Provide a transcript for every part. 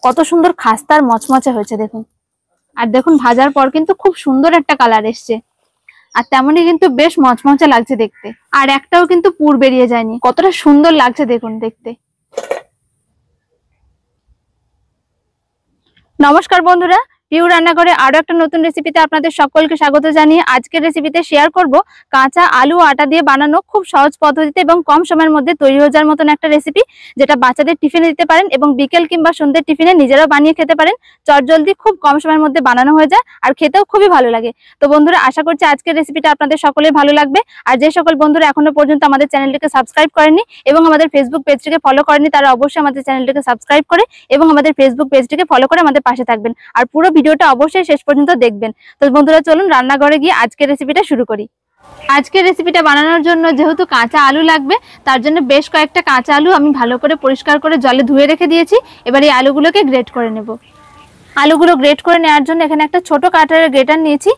কত সুন্দর খাস্তা আর মচমচে হয়েছে দেখুন। আর দেখুন ভাজার পর কিন্তু খুব সুন্দর একটা কালার এসছে, আর তেমনই কিন্তু বেশ মচমচে লাগছে দেখতে, আর একটাও কিন্তু পুর বেরিয়ে যায়নি। কতটা সুন্দর লাগছে দেখুন দেখতে। নমস্কার বন্ধুরা, পিউ রান্নাঘরে আরো একটা নতুন রেসিপিতে আপনাদের সকলকে স্বাগত জানিয়ে আজকের রেসিপিতে শেয়ার করব কাঁচা আলু আটা দিয়ে বানানো খুব সহজ পদ্ধতিতে এবং কম সময়ের মধ্যে তৈরি হয়ে যাওয়ার মতন একটা রেসিপি, যেটা বাচ্চাদের টিফিনে দিতে পারেন এবং বিকেল কিংবা সন্ধ্যের টিফিনে নিজেরাও বানিয়ে খেতে পারেন। চটজলদি খুব কম সময়ের মধ্যে বানানো হয়ে যায় আর খেতেও খুবই ভালো লাগে। তো বন্ধুরা, আশা করছি আজকের রেসিপিটা আপনাদের সকলের ভালো লাগবে। আর যে সকল বন্ধুরা এখনো পর্যন্ত আমাদের চ্যানেলটিকে সাবস্ক্রাইব করেননি এবং আমাদের ফেসবুক পেজটিকে ফলো করেননি, তারা অবশ্যই আমাদের চ্যানেলটিকে সাবস্ক্রাইব করে এবং আমাদের ফেসবুক পেজটিকে ফলো করে আমাদের পাশে থাকবেন। আর পুরো ভিডিওটা অবশ্যই শেষ পর্যন্ত দেখবেন। তো বন্ধুরা, চলুন রান্নাঘরে গিয়ে আজকের রেসিপিটা শুরু করি। আজকের রেসিপিটা বানানোর জন্য যেহেতু কাঁচা আলু লাগবে, তার জন্য বেশ কয়েকটা কাঁচা আলু আমি ভালো করে পরিষ্কার করে জলে ধুয়ে রেখে দিয়েছি। এবার এই আলুগুলোকে গ্রেট করে নেব। আলুগুলো গ্রেট করে নেওয়ার জন্য এখানে একটা ছোট কাটারের গ্রেটার নিয়েছি।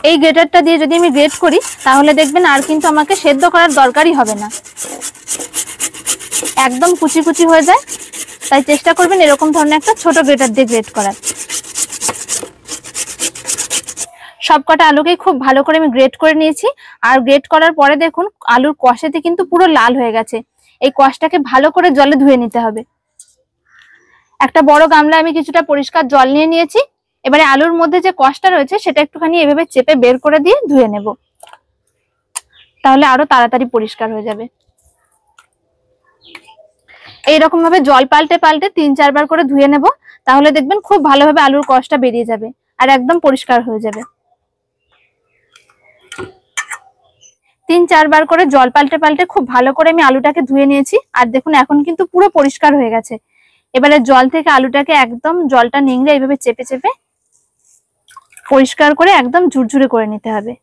এই গ্রেটারটা দিয়ে যদি আমি গ্রেট করি তাহলে দেখবেন আর কিন্তু আমাকে সেদ্ধ করার দরকারই হবে না, একদম কুচি কুচি হয়ে যায়। তাই চেষ্টা করবেন এরকম ধরনের একটা ছোট গ্রেটার দিয়ে গ্রেট করার। সবকটা আলুকে খুব ভালো করে আমি গ্রেট করে নিয়েছি। আর গ্রেট করার পরে দেখুন আলুর কষেতে কিন্তু পুরো লাল হয়ে গেছে। এই কষটাকে ভালো করে জলে ধুয়ে নিতে হবে। একটা বড় গামলায় আমি কিছুটা পরিষ্কার জল নিয়ে নিয়েছি। এবারে আলুর মধ্যে যে কষটা রয়েছে সেটা একটুখানি এভাবে চেপে বের করে দিয়ে ধুয়ে নেব, তাহলে আরো তাড়াতাড়ি পরিষ্কার হয়ে যাবে। এইরকম ভাবে জল পাল্টে পাল্টে 3-4 বার করে ধুয়ে নেব, তাহলে দেখবেন খুব ভালোভাবে আলুর কষটা বেরিয়ে যাবে আর একদম পরিষ্কার হয়ে যাবে। 3-4 বার করে জল পাল্টে পাল্টে খুব ভালো করে আমি আলুটাকে ধুয়ে নিয়েছি। আর দেখুন এখন কিন্তু পুরো পরিষ্কার হয়ে গেছে। এবারে জল থেকে আলুটাকে একদম জলটা নিংড়ে এইভাবে চেপে চেপে পরিষ্কার করে একদম ঝুরঝুরে করে নিতে হবে।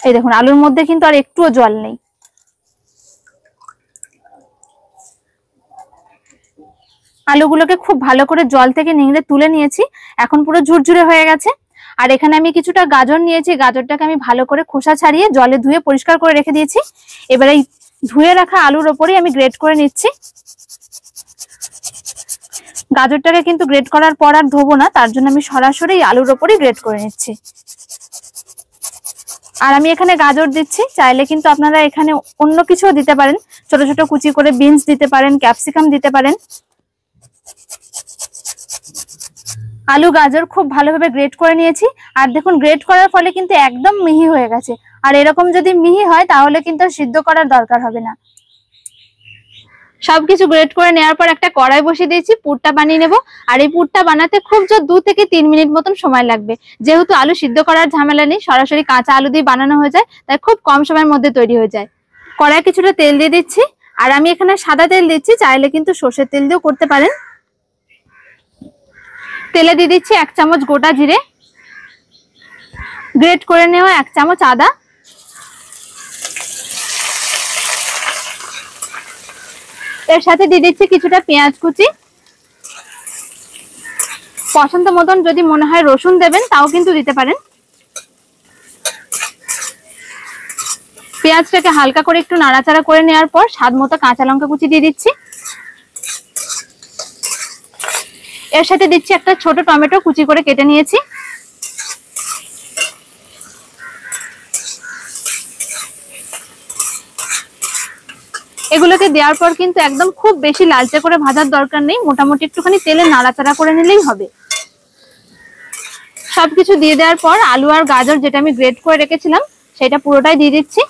এই দেখুন আলুর মধ্যে কিন্তু আর একটুও জল নেই। আলুগুলোকে খুব ভালো করে জল থেকে নিংড়ে তুলে নিয়েছি, এখন পুরো ঝুরঝুরে হয়ে গেছে। আর এখানে আমি কিছুটা গাজর নিয়েছি, গাজরটাকে আমি ভালো করে খোসা ছাড়িয়ে জলে ধুয়ে পরিষ্কার করে রেখে দিয়েছি। এবার এই ধুয়ে রাখা আলুর ওপরেই আমি গ্রেট করে নিচ্ছি। গাজরটাকে কিন্তু গ্রেট করার পর আর ধোবো না, তার জন্য আমি সরাসরি আলুর ওপরেই গ্রেট করে নিচ্ছি। আর আমি এখানে গাজর দিচ্ছি, চাইলে কিন্তু আপনারা এখানে অন্য কিছুও দিতে পারেন। ছোট ছোট কুচি করে বিনস দিতে পারেন, ক্যাপসিকাম দিতে পারেন। আলু গাজর খুব ভালোভাবে গ্রেট করে নিয়েছি। আর দেখুন গ্রেট করার ফলে কিন্তু একদম মিহি হয়ে গেছে। আর এরকম যদি মিহি হয় তাহলে কিন্তু সিদ্ধ করার দরকার হবে না। সবকিছু গ্রেট করে নেওয়ার পর একটা কড়াই বসিয়ে দিয়েছি, পুরটা বানিয়ে নেব। আর এই পুরটা বানাতে খুব জোর 2 থেকে 3 মিনিট মতন সময় লাগবে। যেহেতু আলু সিদ্ধ করার ঝামেলা নেই, সরাসরি কাঁচা আলু দিয়ে বানানো হয়ে যায়, তাই খুব কম সময়ের মধ্যে তৈরি হয়ে যায়। কড়াই কিছুটা তেল দিয়ে দিচ্ছি। আর আমি এখানে সাদা তেল দিচ্ছি, চাইলে কিন্তু সর্ষের তেল দিয়েও করতে পারেন। তেলে দিয়ে দিচ্ছি 1 চামচ গোটা জিরে, গ্রেট করে নেওয়া 1 চামচ আদা, এর সাথে দিয়ে দিচ্ছি কিছুটা পেঁয়াজ কুচি। পছন্দ মতন যদি মনে হয় রসুন দেবেন তাও কিন্তু দিতে পারেন। পেঁয়াজটাকে হালকা করে একটু নাড়াচাড়া করে নেওয়ার পর স্বাদ মতো কাঁচা লঙ্কা কুচি দিয়ে দিচ্ছি। এর সাথে দিচ্ছি একটা ছোট টমেটো কুচি করে কেটে নিয়েছি। এগুলোকে দেওয়ার পর কিন্তু একদম খুব বেশি লালচে করে ভাজার দরকার নেই, মোটামুটি একটুখানি তেলে নাড়াচাড়া করে নিলেই হবে। সবকিছু দিয়ে দেওয়ার পর আলু আর গাজর যেটা আমি গ্রেট করে রেখেছিলাম সেটা পুরোটাই দিয়ে দিচ্ছি।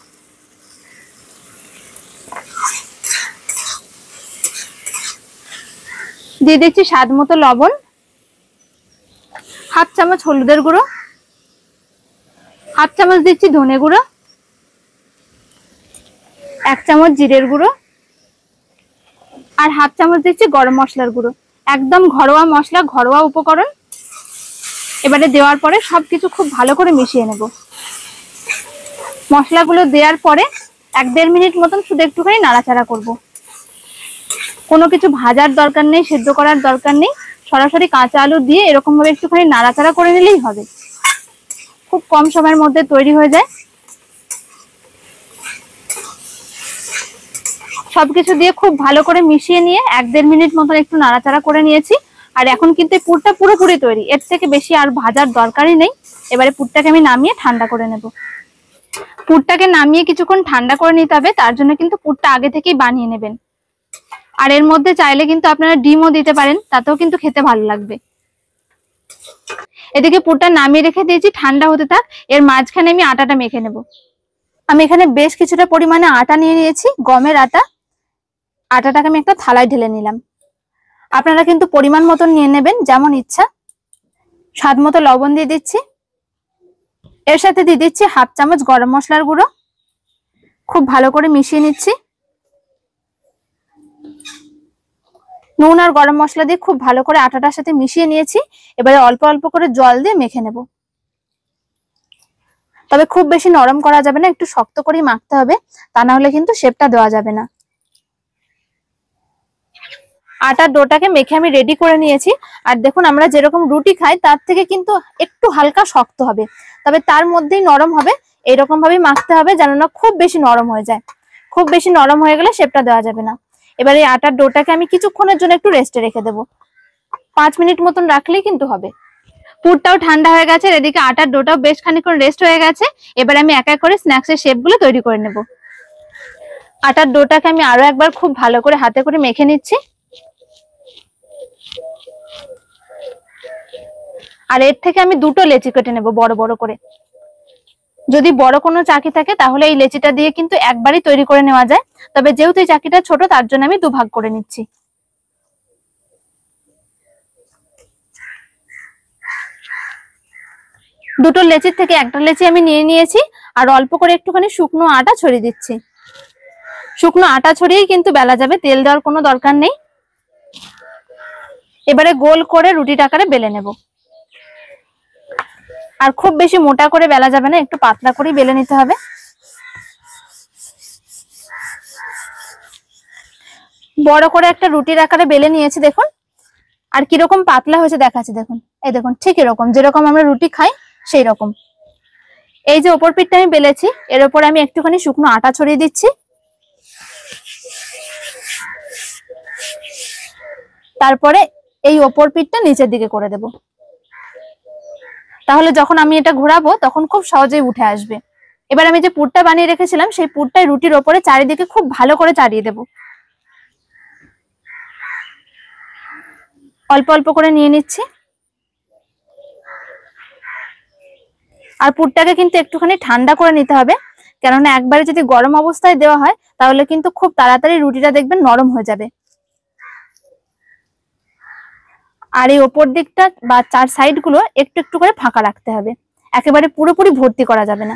দিয়ে দিচ্ছি স্বাদ মতো লবণ, 1/2 চামচ হলুদের গুঁড়ো, 1/2 চামচ দিচ্ছি ধনে গুঁড়ো, 1 চামচ জিরের গুঁড়ো, আর 1/2 চামচ দিচ্ছি গরম মশলার গুঁড়ো। একদম ঘরোয়া মশলা, ঘরোয়া উপকরণ। এবারে দেওয়ার পরে সবকিছু খুব ভালো করে মিশিয়ে নেব। মশলাগুলো দেওয়ার পরে 1-1.5 মিনিট মতন শুধু একটুখানি নাড়াচাড়া করব। কোনো কিছু ভাজার দরকার নেই, সেদ্ধ করার দরকার নেই, সরাসরি কাঁচা আলু দিয়ে এরকম ভাবে একটুখানি নাড়াচাড়া করে নিলেই হবে। খুব কম সময়ের মধ্যে তৈরি হয়ে যায়। সবকিছু দিয়ে খুব ভালো করে মিশিয়ে নিয়ে 1-1.5 মিনিট মতন একটু নাড়াচাড়া করে নিয়েছি। আর এখন কিন্তু এই পুরটা পুরোপুরি তৈরি, এর থেকে বেশি আর ভাজার দরকারই নেই। এবারে পুরটাকে আমি নামিয়ে ঠান্ডা করে নেব। পুরটাকে নামিয়ে কিছুক্ষণ ঠান্ডা করে নিতে হবে, তার জন্য কিন্তু পুরটা আগে থেকেই বানিয়ে নেবেন। আর এর মধ্যে চাইলে কিন্তু আপনারা ডিমও দিতে পারেন, তাতেও কিন্তু খেতে ভালো লাগবে। এদিকে পুরটা নামিয়ে রেখে দিয়েছি, ঠান্ডা হতে থাক। এর মাঝখানে আমি আটাটা মেখে নেব। আমি এখানে বেশ কিছুটা পরিমাণে আটা নিয়ে নিয়েছি, গমের আটা। আটাটাকে আমি একটা থালায় ঢেলে নিলাম। আপনারা কিন্তু পরিমাণ মতন নিয়ে নেবেন, যেমন ইচ্ছা। স্বাদ মতো লবণ দিয়ে দিচ্ছি। এর সাথে দিয়ে দিচ্ছি 1/2 চামচ গরম মশলার গুঁড়ো। খুব ভালো করে মিশিয়ে নিচ্ছি। নুন আর গরম মশলা দিয়ে খুব ভালো করে আটাটার সাথে মিশিয়ে নিয়েছি। এবারে অল্প অল্প করে জল দিয়ে মেখে নেব। তবে খুব বেশি নরম করা যাবে না, একটু শক্ত করেই মাখতে হবে, তা না হলে কিন্তু শেপটা দেওয়া যাবে না। আটার ডোটাকে মেখে আমি রেডি করে নিয়েছি। আর দেখুন, আমরা যেরকম রুটি খাই তার থেকে কিন্তু একটু হালকা শক্ত হবে, তবে তার মধ্যেই নরম হবে। এইরকম ভাবেই মাখতে হবে, যেন না খুব বেশি নরম হয়ে যায়। খুব বেশি নরম হয়ে গেলে শেপটা দেওয়া যাবে না। এবার এই আটার ডোটাকে আমি কিছুক্ষণের জন্য একটু রেস্টে রেখে দেবো। 5 মিনিট মতন রাখলেই কিন্তু হবে। পুরটাও ঠান্ডা হয়ে গেছে, এদিকে আটার ডোটাও বেশ খানিকক্ষণ রেস্ট হয়ে গেছে। এবার আমি এক এক করে স্ন্যাক্সের শেপগুলো তৈরি করে নেব। আটার ডোটাকে আমি আরো একবার খুব ভালো করে হাতে করে মেখে নিচ্ছি। আর এর থেকে আমি দুটো লেচি কেটে নেব বড় বড় করে। যদি বড় কোনো চাকি থাকে তাহলে এই লেচিটা দিয়ে কিন্তু একবারই তৈরি করে নেওয়া যায়, তবে যেহেতু এই চাকিটা ছোট তার জন্য আমি দুভাগ করে নিচ্ছি। দুটো লেচির থেকে একটা লেচি আমি নিয়ে নিয়েছি। আর অল্প করে একটুখানি শুকনো আটা ছড়িয়ে দিচ্ছি। শুকনো আটা ছড়িয়েই কিন্তু বেলা যাবে, তেল দেওয়ার কোনো দরকার নেই। এবারে গোল করে রুটির আকারে বেলে নেব। আর খুব বেশি মোটা করে বেলা যাবে না, একটু পাতলা করেই বেলে নিতে হবে। বড় করে একটা রুটির আকারে বেলে নিয়েছি, দেখুন। আর কিরকম পাতলা হয়েছে দেখাচ্ছি, দেখুন। এই দেখুন, ঠিক এরকম, যেরকম আমরা রুটি খাই সেই রকম। এই যে ওপর পিঠটা আমি বেলেছি, এর উপর আমি একটুখানি শুকনো আটা ছড়িয়ে দিচ্ছি। তারপরে এই ওপর পিঠটা নিচের দিকে করে দেব, তাহলে যখন আমি এটা ঘোরাবো তখন খুব সহজেই উঠে আসবে। এবার আমি যে পুরটা বানিয়ে রেখেছিলাম সেই পুরটাই রুটির ওপরে চারিদিকে খুব ভালো করে চাড়িয়ে দেব। অল্প অল্প করে নিয়ে নিচ্ছি। আর পুরটাকে কিন্তু একটুখানি ঠান্ডা করে নিতে হবে, কেননা একবারে যদি গরম অবস্থায় দেওয়া হয় তাহলে কিন্তু খুব তাড়াতাড়ি রুটিটা দেখবেন নরম হয়ে যাবে। আর এই ওপর দিকটা বা চার সাইড গুলো একটু একটু করে ফাঁকা রাখতে হবে, একেবারে পুরোপুরি ভর্তি করা যাবে না।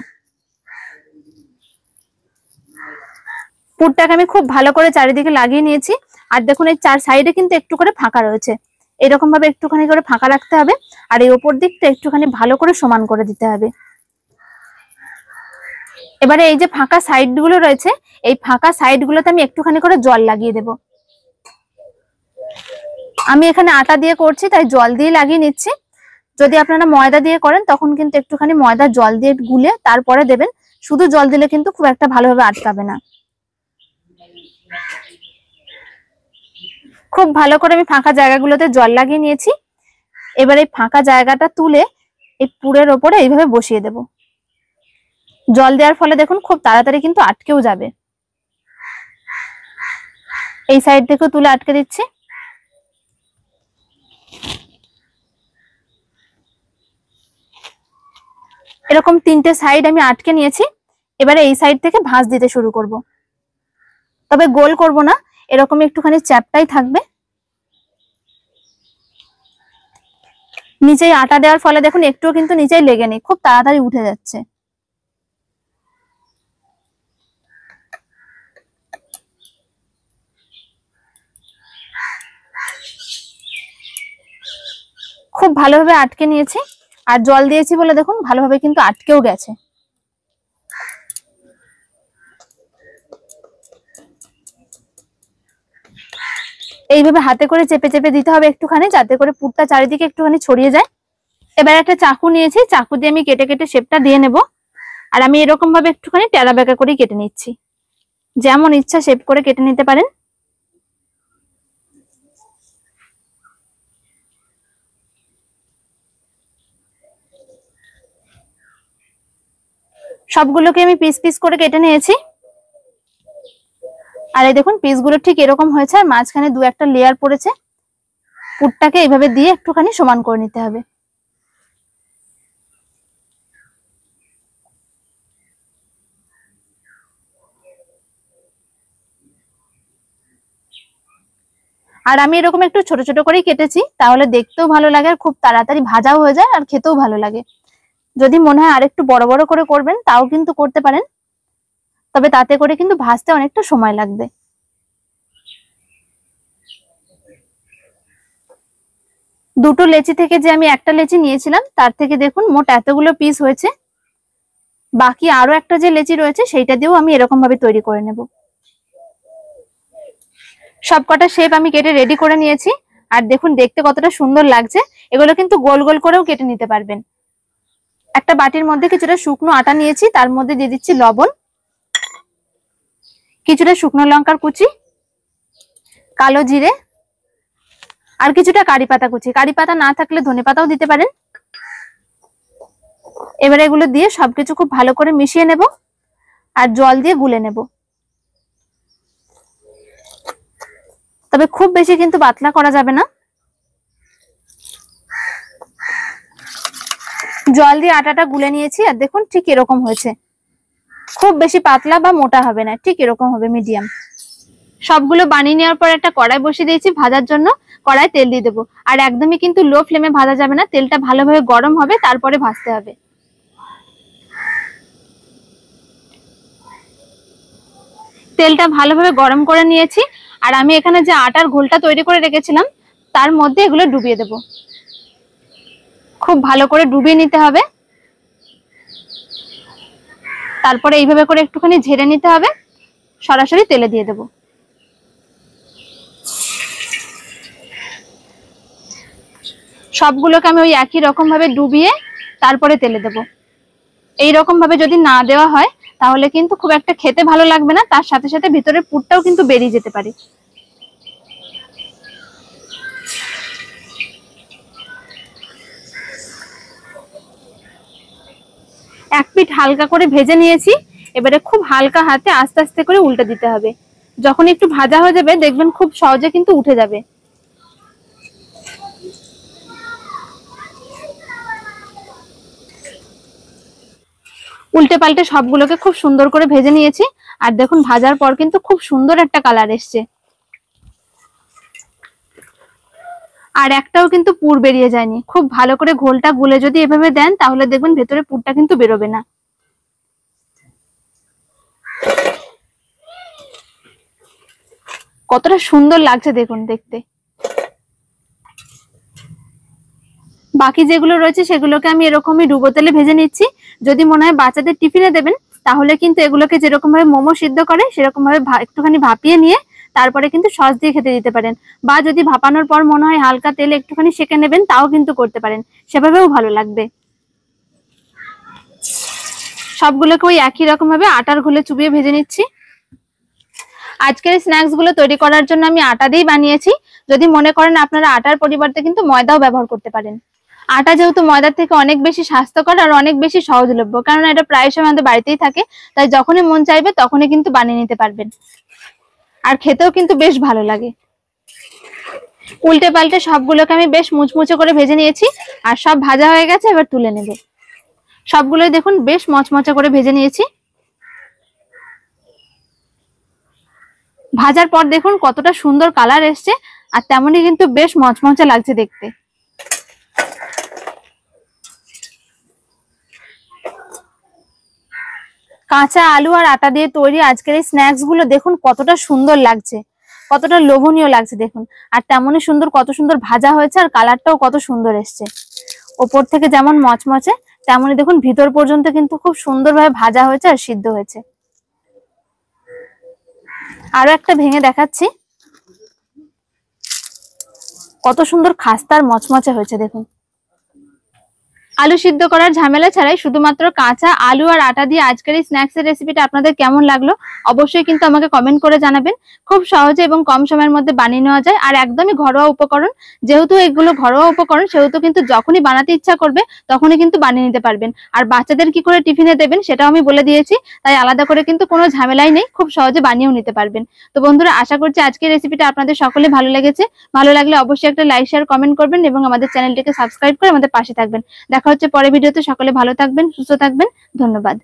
পুরটাকে আমি খুব ভালো করে চারিদিকে লাগিয়ে নিয়েছি। আর দেখুন, এই চার সাইডে কিন্তু একটু করে ফাঁকা রয়েছে, এরকম ভাবে একটুখানি করে ফাঁকা রাখতে হবে। আর এই ওপর দিকটা একটুখানি ভালো করে সমান করে দিতে হবে। এবারে এই যে ফাঁকা সাইড গুলো রয়েছে, এই ফাঁকা সাইড গুলোতে আমি একটুখানি করে জল লাগিয়ে দেব। আমি এখানে আটা দিয়ে করছি তাই জল দিয়ে লাগিয়ে নিচ্ছি। যদি আপনারা ময়দা দিয়ে করেন তখন কিন্তু একটুখানি ময়দা জল দিয়ে গুলে তারপরে দেবেন। শুধু জল দিলে কিন্তু খুব একটা ভালোভাবে আটকাবে না। খুব ভালো করে আমি ফাঁকা জায়গাগুলোতে জল লাগিয়ে নিয়েছি। এবার এই ফাঁকা জায়গাটা তুলে এই পুরের ওপরে এইভাবে বসিয়ে দেব। জল দেওয়ার ফলে দেখুন খুব তাড়াতাড়ি কিন্তু আটকেও যাবে। এই সাইড থেকেও তুলে আটকে দিচ্ছি। এরকম 3টে সাইড আমি আটকে নিয়েছি। এবারে এই সাইড থেকে ভাঁজ দিতে শুরু করব, তবে গোল করব না, এরকম একটুখানি চ্যাপটাই থাকবে। নিচেই আটা দেওয়ার ফলে দেখুন একটুও কিন্তু নিচেই লেগে নেই, খুব তাড়াতাড়ি উঠে যাচ্ছে। খুব ভালোভাবে আটকে নিয়েছি। আর জল দিয়েছি বলে দেখুন ভালোভাবে কিন্তু আটকেও গেছে। এইভাবে হাতে করে চেপে চেপে দিতে হবে একটুখানি, যাতে করে পুরটা চারিদিকে একটুখানি ছড়িয়ে যায়। এবার একটা চাকু নিয়েছি, চাকু দিয়ে আমি কেটে কেটে শেপটা দিয়ে নেব। আর আমি এরকম ভাবে একটুখানি টেরা বেঁকা করে কেটে নিচ্ছি। যেমন ইচ্ছা শেপ করে কেটে নিতে পারেন। সবগুলোকে আমি পিস পিস করে কেটে নিয়েছি। আর এই দেখুন পিসগুলো ঠিক এরকম হয়েছে, আর মাঝখানে দু একটা লেয়ার পড়েছে। পুরটাকে এইভাবে দিয়ে একটুখানি সমান করে নিতে হবে। আর আমি এরকম একটু ছোট ছোট করেই কেটেছি, তাহলে দেখতেও ভালো লাগে আর খুব তাড়াতাড়ি ভাজাও হয়ে যায় আর খেতেও ভালো লাগে। যদি মনে হয় আরেকটু বড় বড় করে করবেন তাও কিন্তু করতে পারেন, তবে তাতে করে কিন্তু ভাজতে অনেকটা সময় লাগবে। দুটো লেচি থেকে যে আমি একটা লেচি নিয়েছিলাম তার থেকে দেখুন মোট এতগুলো পিস হয়েছে। বাকি আরো একটা যে লেচি রয়েছে সেইটা দিয়েও আমি এরকম ভাবে তৈরি করে নেব। সবকটা শেপ আমি কেটে রেডি করে নিয়েছি। আর দেখুন দেখতে কতটা সুন্দর লাগছে। এগুলো কিন্তু গোল গোল করেও কেটে নিতে পারবেন। একটা বাটির মধ্যে কিছুটা শুকনো আটা নিয়েছি, তার মধ্যে দিয়ে দিচ্ছি লবণ, কিছুটা শুকনো লঙ্কার কুচি, কালো জিরে, আর কিছুটা কারি পাতা কুচি। কারি পাতা না থাকলে ধনে পাতাও দিতে পারেন। এবারে এগুলো দিয়ে সবকিছু খুব ভালো করে মিশিয়ে নেব আর জল দিয়ে গুলে নেব। তবে খুব বেশি কিন্তু পাতলা করা যাবে না। জল দিয়ে আটাটা গুলে নিয়েছি, আর দেখুন ঠিক এরকম হয়েছে। খুব বেশি পাতলা বা মোটা হবে না, ঠিক এরকম হবে, মিডিয়াম। সবগুলো বানিয়ে নেওয়ার পর একটা কড়াই বসিয়ে দিয়েছি ভাজার জন্য। কড়াই তেল দিয়ে দেবো, আর একদমই কিন্তু লো ফ্লেমে ভাজা যাবে না, তেলটা ভালোভাবে গরম হবে তারপরে ভাজতে হবে। তেলটা ভালোভাবে গরম করে নিয়েছি, আর আমি এখানে যে আটার ঘোলটা তৈরি করে রেখেছিলাম তার মধ্যে এগুলো ডুবিয়ে দেব। খুব ভালো করে ডুবিয়ে নিতে হবে। তারপরে এইভাবে করে একটুখানি ঝেড়ে নিতে হবে, সরাসরি তেলে দিয়ে দেব। সবগুলোকে আমি ওই একই রকম ভাবে ডুবিয়ে তারপরে তেলে দেব। এই রকম ভাবে যদি না দেওয়া হয় তাহলে কিন্তু খুব একটা খেতে ভালো লাগবে না, তার সাথে সাথে ভিতরের পুরটাও কিন্তু বেরিয়ে যেতে পারে। এক পিঠ হালকা করে ভেজে নিয়েছি। এবারে খুব হালকা হাতে আস্তে আস্তে করে উল্টে দিতে হবে। যখন একটু ভাজা হয়ে যাবে দেখবেন খুব সহজে কিন্তু উঠে যাবে। উল্টে পাল্টে সবগুলোকে খুব সুন্দর করে ভেজে নিয়েছি। আর দেখুন ভাজার পর কিন্তু খুব সুন্দর একটা কালার এসছে, আর একটাও কিন্তু পুর বেরিয়ে যায়নি। খুব ভালো করে ঘোলটা গুলে যদি এভাবে দেন তাহলে দেখবেন ভেতরে পুরটা কিন্তু বেরোবে না। কতটা সুন্দর লাগছে দেখুন দেখতে। বাকি যেগুলো রয়েছে সেগুলোকে আমি এরকমই ডুবো তেলে ভেজে নিচ্ছি। যদি মনে হয় বাচ্চাদের টিফিনে দেবেন তাহলে কিন্তু এগুলোকে যেরকম ভাবে মোমো সিদ্ধ করে সেরকম ভাবে একটুখানি ভাপিয়ে নিয়ে তারপরে কিন্তু সস দিয়ে খেতে দিতে পারেন। বা যদি ভাপানোর পর মনে হয় হালকা তেলে একটুখানি সেঁকে নেবেন তাও কিন্তু করতে পারেন, সেভাবেও ভালো লাগবে। সবগুলোকে ওই একই রকম ভাবে আটার ঘোলে চুবিয়ে ভেজে নিচ্ছি। আজকের স্ন্যাক্স গুলো তৈরি করার জন্য আমি আটা দিয়েই বানিয়েছি। যদি মনে করেন আপনারা আটার পরিবর্তে কিন্তু ময়দাও ব্যবহার করতে পারেন। আটা যেহেতু ময়দার থেকে অনেক বেশি স্বাস্থ্যকর আর অনেক বেশি সহজলভ্য, কারণ এটা প্রায় সময় আমাদের বাড়িতেই থাকে, তাই যখনই মন চাইবে তখনই কিন্তু বানিয়ে নিতে পারবেন। আর খেতেও কিন্তু বেশ ভালো লাগে। উল্টে পাল্টে সবগুলোকে আমি বেশ মুচমুচে করে ভেজে নিয়েছি, আর সব ভাজা হয়ে গেছে। এবার তুলে নেব। সবগুলোই দেখুন বেশ মচমচে করে ভেজে নিয়েছি। ভাজার পর দেখুন কতটা সুন্দর কালার এসছে, আর তেমনই কিন্তু বেশ মচমচে লাগছে দেখতে। কাঁচা আলু আর আটা দিয়ে তৈরি আজকের এই স্ন্যাক্স গুলো দেখুন কতটা সুন্দর লাগছে, কতটা লোভনীয় লাগছে দেখুন। আর তেমনই সুন্দর, কত সুন্দর ভাজা হয়েছে, আর কালারটাও কত সুন্দর এসছে। ওপর থেকে যেমন মচমচে তেমনই দেখুন ভিতর পর্যন্ত কিন্তু খুব সুন্দরভাবে ভাজা হয়েছে আর সিদ্ধ হয়েছে। আরো একটা ভেঙে দেখাচ্ছি, কত সুন্দর খাস্তা আর মচমচে হয়েছে দেখুন। আলু সিদ্ধ করার ঝামেলা ছাড়াই শুধুমাত্র কাঁচা আলু আর আটা দিয়ে আজকের এই স্ন্যাক্সের রেসিপিটা আপনাদের কেমন লাগলো অবশ্যই কিন্তু আমাকে কমেন্ট করে জানাবেন। খুব সহজে এবং কম সময়ের মধ্যে বানিয়ে নেওয়া যায়, আর একদমই ঘরোয়া উপকরণ। যেহেতু এগুলো ঘরোয়া উপকরণ সেহেতু কিন্তু যখনই বানাতে ইচ্ছা করবে তখনই কিন্তু বানিয়ে নিতে পারবেন। আর বাচ্চাদের কি করে টিফিনে দেবেন সেটাও আমি বলে দিয়েছি, তাই আলাদা করে কিন্তু কোনো ঝামেলাই নেই, খুব সহজে বানিয়েও নিতে পারবেন। তো বন্ধুরা, আশা করছি আজকের রেসিপিটা আপনাদের সকলে ভালো লেগেছে। ভালো লাগলে অবশ্যই একটা লাইক শেয়ার কমেন্ট করবেন এবং আমাদের চ্যানেলটিকে সাবস্ক্রাইব করে আমাদের পাশে থাকবেন। দেখা হচ্ছে পরের ভিডিওতে। সকলে ভালো থাকবেন, সুস্থ থাকবেন। ধন্যবাদ।